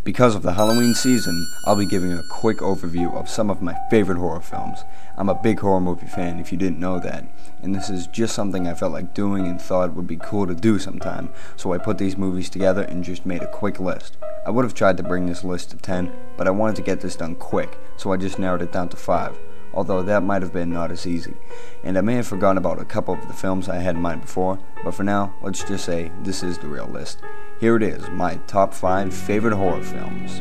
Because of the Halloween season, I'll be giving a quick overview of some of my favorite horror films. I'm a big horror movie fan if you didn't know that, and this is just something I felt like doing and thought would be cool to do sometime, so I put these movies together and just made a quick list. I would have tried to bring this list to 10, but I wanted to get this done quick, so I just narrowed it down to 5, although that might have been not as easy. And I may have forgotten about a couple of the films I had in mind before, but for now, let's just say this is the real list. Here it is, my top 5 favorite horror films.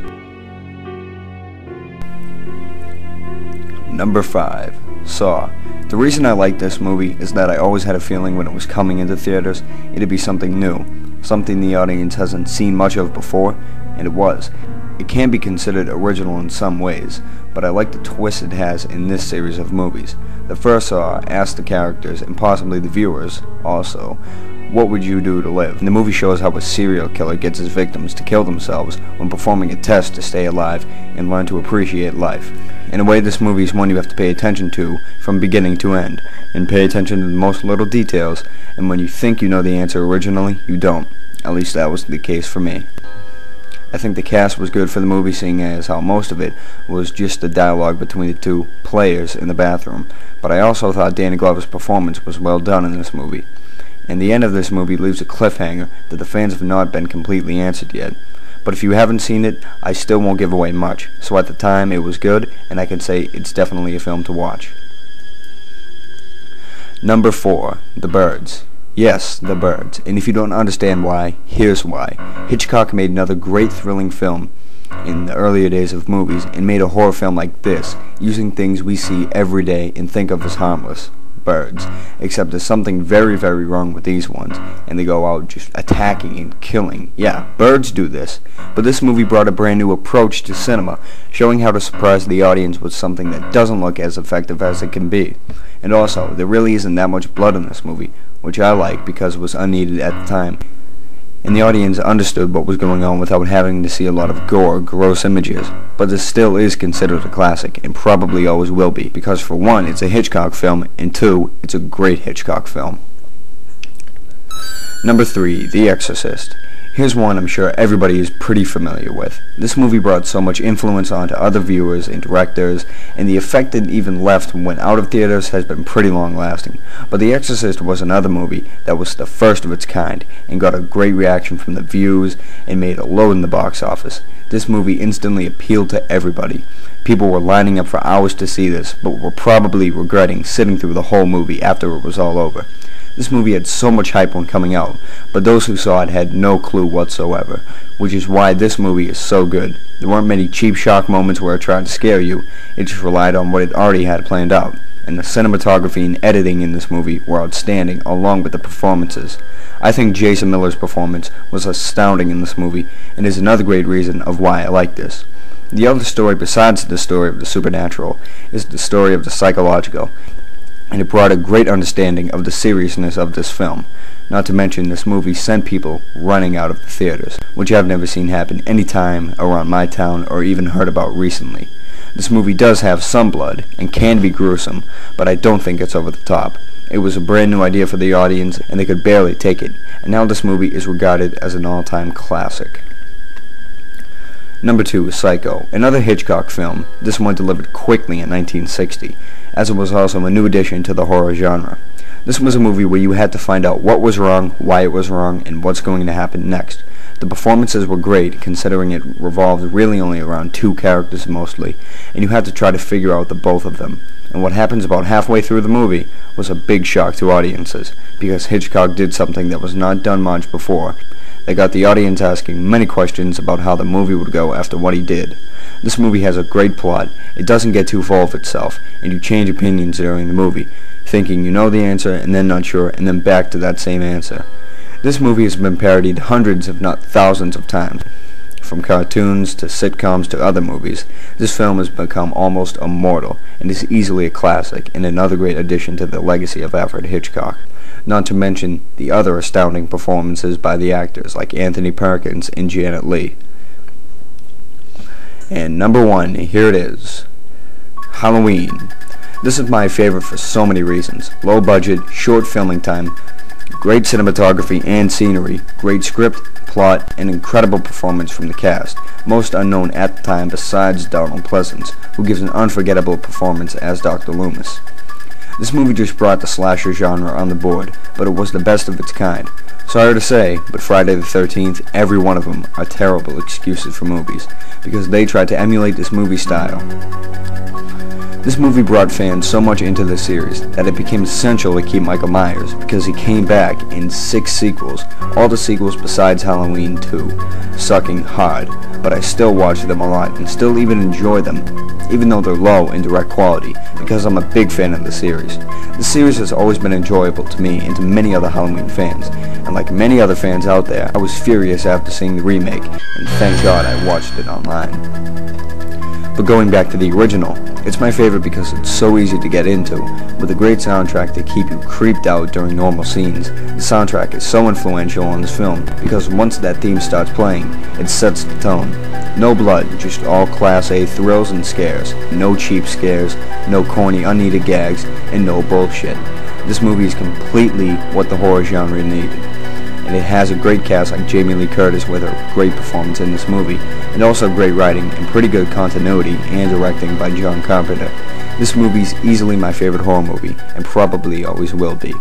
Number 5, Saw. The reason I like this movie is that I always had a feeling when it was coming into theaters, it'd be something new, something the audience hasn't seen much of before, and it was. It can be considered original in some ways, but I like the twist it has in this series of movies. The first Saw asked the characters, and possibly the viewers also, what would you do to live? And the movie shows how a serial killer gets his victims to kill themselves when performing a test to stay alive and learn to appreciate life. In a way, this movie is one you have to pay attention to from beginning to end, and pay attention to the most little details, and when you think you know the answer originally, you don't. At least that was the case for me. I think the cast was good for the movie, seeing as how most of it was just the dialogue between the two players in the bathroom, but I also thought Danny Glover's performance was well done in this movie. And the end of this movie leaves a cliffhanger that the fans have not been completely answered yet. But if you haven't seen it, I still won't give away much, so at the time it was good, and I can say it's definitely a film to watch. Number 4, The Birds. Yes, The Birds, and if you don't understand why, here's why. Hitchcock made another great thrilling film in the earlier days of movies, and made a horror film like this, using things we see every day and think of as harmless. Birds, except there's something very, very wrong with these ones, and they go out just attacking and killing. Yeah, birds do this, but this movie brought a brand new approach to cinema, showing how to surprise the audience with something that doesn't look as effective as it can be. And also, there really isn't that much blood in this movie, which I like because it was unneeded at the time, and the audience understood what was going on without having to see a lot of gore or gross images. But this still is considered a classic, and probably always will be, because for one, it's a Hitchcock film, and two, it's a great Hitchcock film. Number 3, The Exorcist. Here's one I'm sure everybody is pretty familiar with. This movie brought so much influence onto other viewers and directors, and the effect it even left when out of theaters has been pretty long lasting. But The Exorcist was another movie that was the first of its kind, and got a great reaction from the views, and made a load in the box office. This movie instantly appealed to everybody. People were lining up for hours to see this, but were probably regretting sitting through the whole movie after it was all over. This movie had so much hype when coming out, but those who saw it had no clue whatsoever, which is why this movie is so good. There weren't many cheap shock moments where it tried to scare you, it just relied on what it already had planned out, and the cinematography and editing in this movie were outstanding, along with the performances. I think Jason Miller's performance was astounding in this movie, and is another great reason of why I like this. The other story besides the story of the supernatural is the story of the psychological, and it brought a great understanding of the seriousness of this film. Not to mention, this movie sent people running out of the theaters, which I've never seen happen any time around my town or even heard about recently. This movie does have some blood, and can be gruesome, but I don't think it's over the top. It was a brand new idea for the audience, and they could barely take it, and now this movie is regarded as an all-time classic. Number 2, Psycho, another Hitchcock film, this one delivered quickly in 1960, as it was also a new addition to the horror genre. This was a movie where you had to find out what was wrong, why it was wrong, and what's going to happen next. The performances were great, considering it revolved really only around 2 characters mostly, and you had to try to figure out the both of them. And what happens about halfway through the movie was a big shock to audiences, because Hitchcock did something that was not done much before. They got the audience asking many questions about how the movie would go after what he did. This movie has a great plot, it doesn't get too full of itself, and you change opinions during the movie, thinking you know the answer and then not sure, and then back to that same answer. This movie has been parodied hundreds if not thousands of times. From cartoons to sitcoms to other movies, this film has become almost immortal, and is easily a classic, and another great addition to the legacy of Alfred Hitchcock. Not to mention the other astounding performances by the actors like Anthony Perkins and Janet Leigh. And number 1, here it is, Halloween. This is my favorite for so many reasons. Low budget, short filming time, Great cinematography and scenery, great script, plot, and incredible performance from the cast, most unknown at the time besides Donald Pleasence, who gives an unforgettable performance as Dr. Loomis. This movie just brought the slasher genre on the board, but it was the best of its kind. Sorry to say, but Friday the 13th, every one of them are terrible excuses for movies, because they tried to emulate this movie style. This movie brought fans so much into the series that it became essential to keep Michael Myers, because he came back in 6 sequels, all the sequels besides Halloween 2, sucking hard, but I still watch them a lot and still even enjoy them, even though they're low in direct quality, because I'm a big fan of the series. The series has always been enjoyable to me and to many other Halloween fans, and like many other fans out there, I was furious after seeing the remake, and thank God I watched it online. But going back to the original, it's my favorite because it's so easy to get into, with a great soundtrack to keep you creeped out during normal scenes. The soundtrack is so influential on this film, because once that theme starts playing, it sets the tone. No blood, just all Class A thrills and scares. No cheap scares, no corny unneeded gags, and no bullshit. This movie is completely what the horror genre needed. And it has a great cast like Jamie Lee Curtis with her great performance in this movie, and also great writing and pretty good continuity and directing by John Carpenter. This movie's easily my favorite horror movie, and probably always will be.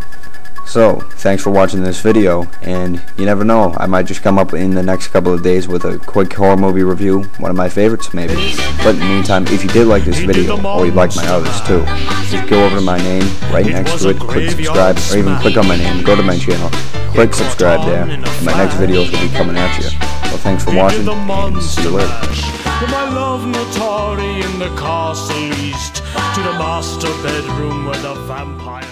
So, thanks for watching this video, and you never know, I might just come up in the next couple of days with a quick horror movie review, one of my favorites maybe. But in the meantime, if you did like this video, or you'd like my others too, just go over to my name, right next to it, click subscribe, or even click on my name, go to my channel, click subscribe there, and my next videos will be coming at you. So thanks for watching, and see you later. From my love Notori in the castle east to the master bedroom where the vampire